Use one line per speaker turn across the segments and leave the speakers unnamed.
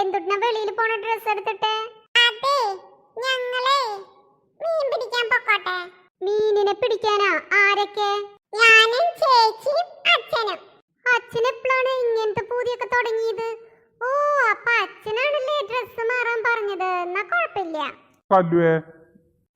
എന്തുട്ടിനാ വെളിയിൽ പോണ ഡ്രസ് എടുത്തിട്ട്? അതെ, ഞങ്ങളെ മീൻ പിടിക്കാൻ പൊക്കോട്ടെ. മീനിനെ പിടിക്കാനാ? ആരൊക്കെ? ഞാനും ചേച്ചിയും അച്ഛനും. അച്ഛൻ എപ്പോഴാണ് ഇങ്ങനത്തെ പൂതിയൊക്കെ തുടങ്ങിയത്? ഓ, അപ്പൊ അച്ഛനാണല്ലേ ഡ്രസ് മാറാൻ പറഞ്ഞത്. എന്നാ കുഴപ്പമില്ല.
കല്ലുവേ,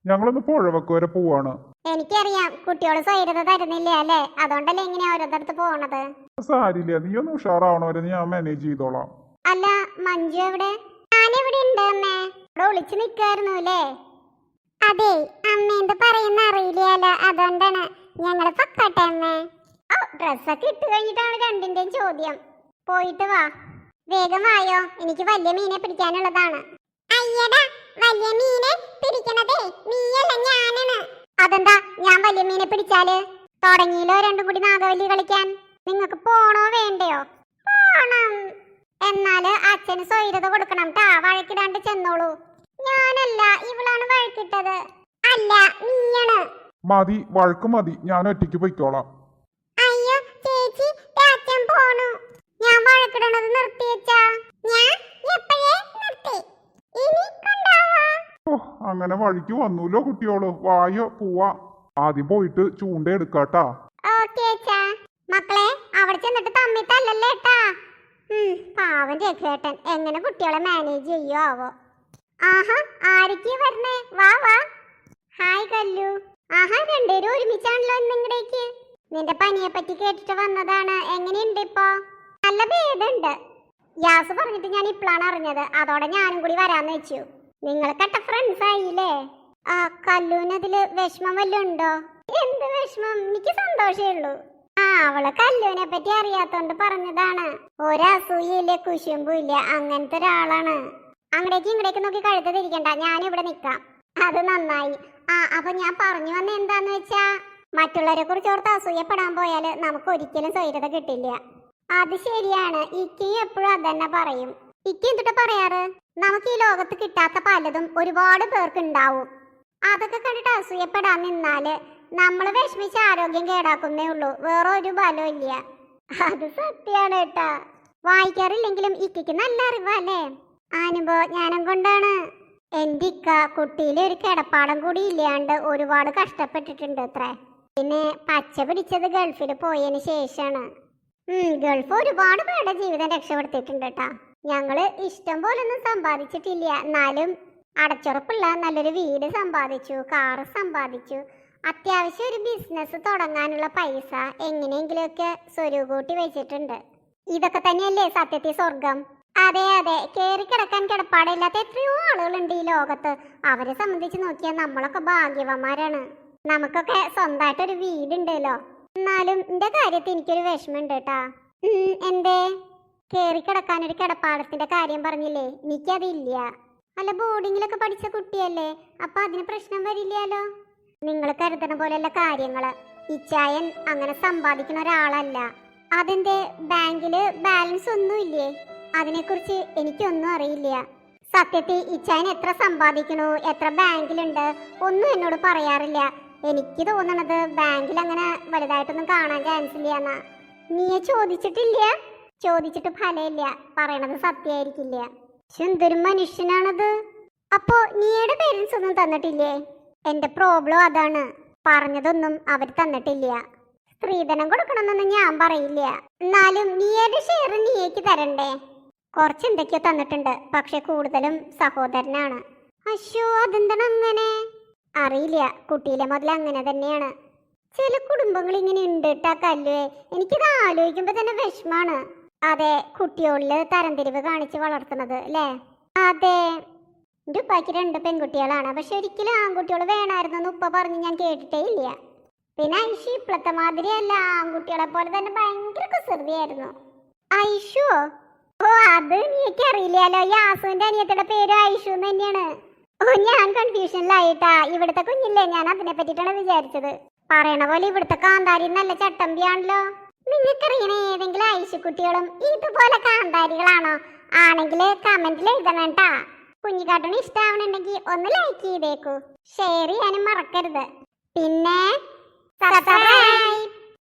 ഞങ്ങളൊന്ന് പുഴവക്ക് വരെ പോവാണ്.
എനിക്കറിയാം, കുട്ടിയോട് സ്വൈരത തരുന്നില്ല അല്ലേ, അതുകൊണ്ടല്ലേ ഇങ്ങനെ ഓരോരുത്തടുത്ത് പോണത്.
സാരില്ല, നീ ഒന്ന് ഉഷാറാവണവരെ ഞാൻ മാനേജ് ചെയ്തോളാം.
അല്ല, മഞ്ജു എവിടെ? ഞാനിവിടെ ഉണ്ട് അമ്മേ. ഇവിടെ ഒളിച്ചു നിൽക്കായിരുന്നു അല്ലേ? അതെ, അമ്മ എന്ത് പറയുന്ന അറിയില്ലല്ലോ, അതുകൊണ്ടാണ്. ഞങ്ങള് പൊക്കോട്ടെ അമ്മേ. ഓ, ഡ്രസ്സൊക്കെ ഇട്ട് കഴിഞ്ഞിട്ടാണ് രണ്ടിന്റെയും ചോദ്യം. പോയിട്ട് വാ, വേഗം വായോ, എനിക്ക് വലിയ മീനെ പിടിക്കാനുള്ളതാണ്. അയ്യടാ, വലിയ മീനെ പിടിക്കണതേ നീയല്ല, ഞാനാണ്. അതെന്താ, ഞാൻ വലിയ മീനെ പിടിച്ചാല്? തുടങ്ങിയില്ലോ രണ്ടും കൂടി നാഗവല്ലി കളിക്കാൻ. നിങ്ങൾക്ക് പോണോ വേണ്ടയോ? പോണം. എന്നാല് അച്ഛന് സ്വൈരത കൊടുക്കണം ട്ടാ, വഴക്കിടാണ്ട് ചെന്നോളൂ. ഞാനല്ല, ഇവളാണ് വഴക്കിട്ടത്. അല്ല, നീയാണ്.
മതി, വഴക്ക് മതി, ഞാൻ ഒറ്റയ്ക്ക് പൊയ്ക്കോളാം.
അയ്യോ ചേച്ചി, അച്ഛൻ പോണു. ഞാൻ വഴക്കിടണത് നിർത്തിയച്ചാ. ഞാൻ എപ്പോഴേ നിർത്തി. ഇനി കൊണ്ടാവാ.
ഓ, അങ്ങനെ വഴിക്ക് വന്നൂലോ കുട്ടിയോള്. വായോ, പോവാ. ആദ്യം പോയിട്ട് ചൂണ്ട എടുക്കാട്ടാ.
ഓക്കേച്ചാ. മക്കളെ, അവിടെ ചെന്നിട്ട് തമ്മിത്തല്ലല്ലേ ട്ടാ. പാവൻ രഘേട്ടൻ എങ്ങനെ കുട്ടികളെ മാനേജ് ചെയ്യോ ആവോ. ആഹാ, ആരൊക്കെയാ വരണേ? വാ വാ. ഹായ് കല്ലു. ആഹാ, രണ്ടുപേരും ഒരുമിച്ചാണല്ലോ ഇന്നിങ്ങടേക്ക്. നിന്റെ പനിയെ പറ്റി കേട്ടിട്ട് വന്നതാണ്. എങ്ങനെയുണ്ട് ഇപ്പോ? നല്ല ഭേദമുണ്ട്. യാസ് പറഞ്ഞിട്ട് ഞാൻ ഇപ്പോഴാണ് അറിഞ്ഞത്. അതോടെ ഞാനും കൂടി വരാന്ന് വെച്ചു. നിങ്ങൾ കട്ട ഫ്രണ്ട്സ് ആയില്ലേ? ആ, കല്ലൂനതില് വിഷമം വല്ലതും ഉണ്ടോ? എന്ത് വിഷമം? എനിക്ക് സന്തോഷേ ഉള്ളൂ. ആ, അവള് കല്ലൂനെ പറ്റി അറിയാത്തോണ്ട് പറഞ്ഞതാണ്. ഒരസൂയില്ല, കുശുമ്പും ഇല്ല, അങ്ങനത്തെ ഒരാളാണ്. അങ്ങടേക്ക് ഇങ്ങടേക്ക് നോക്കി കഴുത്ത് തിരിക്കണ്ട, ഞാനിവിടെ നിക്കാം. അത് നന്നായി. ആ, അപ്പൊ ഞാൻ പറഞ്ഞു വന്ന എന്താന്ന് വെച്ചാ, മറ്റുള്ളവരെ കുറിച്ച് ഓർത്ത് അസൂയപ്പെടാൻ പോയാല് നമുക്ക് ഒരിക്കലും സ്വൈരത കിട്ടില്ല. അത് ശരിയാണ്. ഇക്കയും എപ്പോഴും അതന്നെ പറയും. ഇക്ക എന്തിട്ട് പറയാറ്? നമുക്ക് ഈ ലോകത്ത് കിട്ടാത്ത പലതും ഒരുപാട് പേർക്ക് ഉണ്ടാവും. അതൊക്കെ കണ്ടിട്ട് അസൂയപ്പെടാൻ നിന്നാല് നമ്മള് വിഷമിച്ച് ആരോഗ്യം കേടാക്കുന്നേ ഉള്ളൂ, വേറെ ഒരു ബലവും ഇല്ല. അത് സത്യാണ് കേട്ടാ. വായിക്കാറില്ലെങ്കിലും ഇക്കയ്ക്ക് നല്ല അറിവല്ലേ. അനുഭവ ജ്ഞാനം കൊണ്ടാണ്. എന്റെ ഇക്ക കുട്ടിയിലെ ഒരു കിടപ്പാടം കൂടി ഇല്ലാണ്ട് ഒരുപാട് കഷ്ടപ്പെട്ടിട്ടുണ്ട് അത്രേ. പിന്നെ പച്ച പിടിച്ചത് ഗൾഫിൽ പോയതിന് ശേഷാണ്. ഗൾഫ് ഒരുപാട് പേരുടെ ജീവിതം രക്ഷപ്പെടുത്തിയിട്ടുണ്ട് കേട്ടാ. ഞങ്ങള് ഇഷ്ടം പോലൊന്നും സമ്പാദിച്ചിട്ടില്ല, എന്നാലും അടച്ചുറപ്പുള്ള നല്ലൊരു വീട് സമ്പാദിച്ചു, കാറ് സമ്പാദിച്ചു. അത്യാവശ്യം ഒരു ബിസിനസ് തുടങ്ങാനുള്ള പൈസ എങ്ങനെയെങ്കിലുമൊക്കെ സ്വരൂകൂട്ടി വെച്ചിട്ടുണ്ട്. ഇതൊക്കെ തന്നെയല്ലേ സത്യത്തിൽ സ്വർഗം? അതെ അതെ, കേറി കിടക്കാൻ കിടപ്പാടില്ലാത്ത എത്രയോ ആളുകളുണ്ട് ഈ ലോകത്ത്. അവരെ സംബന്ധിച്ച് നോക്കിയാൽ നമ്മളൊക്കെ ഭാഗ്യവന്മാരാണ്. നമുക്കൊക്കെ സ്വന്തമായിട്ടൊരു വീടുണ്ടല്ലോ. എന്നാലും എന്റെ കാര്യത്തിൽ എനിക്കൊരു വിഷമമുണ്ട് കേട്ടാ. എന്തേ? കേറി കിടക്കാൻ ഒരു കിടപ്പാടത്തിന്റെ കാര്യം പറഞ്ഞില്ലേ, എനിക്കതില്ല. അല്ല, ബോർഡിങ്ങിലൊക്കെ പഠിച്ച കുട്ടിയല്ലേ, അപ്പൊ അതിന് പ്രശ്നം വരില്ലല്ലോ. നിങ്ങൾ കരുതണ പോലെയുള്ള കാര്യങ്ങള് ഇച്ചായൻ അങ്ങനെ സമ്പാദിക്കുന്ന ഒരാളല്ല. അതിന്റെ ബാങ്കില് ബാലൻസ് ഒന്നുമില്ലേ? അതിനെക്കുറിച്ച് എനിക്കൊന്നും അറിയില്ല. സത്യത്തിൽ ഇച്ചായൻ എത്ര സമ്പാദിക്കണു, എത്ര ബാങ്കിലുണ്ട് ഒന്നും എന്നോട് പറയാറില്ല. എനിക്ക് തോന്നണത് ബാങ്കിൽ അങ്ങനെ വലുതായിട്ടൊന്നും കാണാൻ ചാൻസ് ഇല്ല എന്നാ. നീയെ ചോദിച്ചിട്ടില്ല? ചോദിച്ചിട്ട് ഫലമില്ല, പറയണത് സത്യമായിരിക്കില്ല. എന്തൊരു മനുഷ്യനാണത്. അപ്പോ നീയുടെ പേരൻസ് ഒന്നും തന്നിട്ടില്ലേ? എന്റെ പ്രോബ്ലം അതാണ്, പറഞ്ഞതൊന്നും അവർ തന്നിട്ടില്ല. സ്ത്രീധനം കൊടുക്കണമെന്നൊന്നും ഞാൻ പറയില്ല, എന്നാലും നീയുടെ ഷെയർ നീയേക്ക് തരണ്ടേ? കുറച്ച് എന്തൊക്കെയോ തന്നിട്ടുണ്ട്, പക്ഷെ കൂടുതലും സഹോദരനാണ്. അശ്ശോ, അതെന്താണ് അങ്ങനെ? അറിയില്ല, കുട്ടിയിലെ മുതൽ അങ്ങനെ തന്നെയാണ്. ചില കുടുംബങ്ങൾ ഇങ്ങനെ ഉണ്ട് കേട്ടാ കല്ലുവേ. എനിക്കിത് ആലോചിക്കുമ്പോ തന്നെ വിഷമാണ്. അതെ, കുട്ടിയോളില് തരംതിരിവ് കാണിച്ച് വളർത്തുന്നത് അല്ലേ? അതെ, എൻ്റെ ഉപ്പാക്ക് 2 പെൺകുട്ടികളാണ്, പക്ഷെ ഒരിക്കലും ആൺകുട്ടികൾ വേണമായിരുന്നു ഉപ്പ പറഞ്ഞ് ഞാൻ കേട്ടിട്ടേ ഇല്ല. പിന്നെ ഐഷു ഇപ്പോഴത്തെ മാതിരിയല്ല, ആൺകുട്ടികളെ പോലെ തന്നെ ഭയങ്കര കുസൃതിയായിരുന്നു. ഐഷു? ഓ, അത് നീക്ക് അറിയില്ലല്ലോ. യാസുവിന്റെ അനിയത്തിയുടെ പേര് ഐഷു തന്നെയാണ്. ഓ, ഞാൻ കൺഫ്യൂഷനിലായിട്ടാ. ഇവിടുത്തെ കുഞ്ഞില്ലേ, ഞാൻ അതിനെ പറ്റിയിട്ടാണ് വിചാരിച്ചത്. പറയണ പോലെ ഇവിടുത്തെ കാന്താരി നല്ല ചട്ടമ്പിയാണല്ലോ. നിങ്ങൾക്കറിയണ ഏതെങ്കിലും ഐഷു കുട്ടികളും ഇതുപോലെ കാന്താരികളാണോ? ആണെങ്കിൽ കമന്റിൽ എഴുതണം കേട്ടാ. കുഞ്ഞിക്കാട്ടന് ഇഷ്ടാവണുണ്ടെങ്കിൽ ഒന്ന് ലൈക്ക് ചെയ്തേക്കൂ, ഷെയർ ചെയ്യാനും മറക്കരുത്. പിന്നെ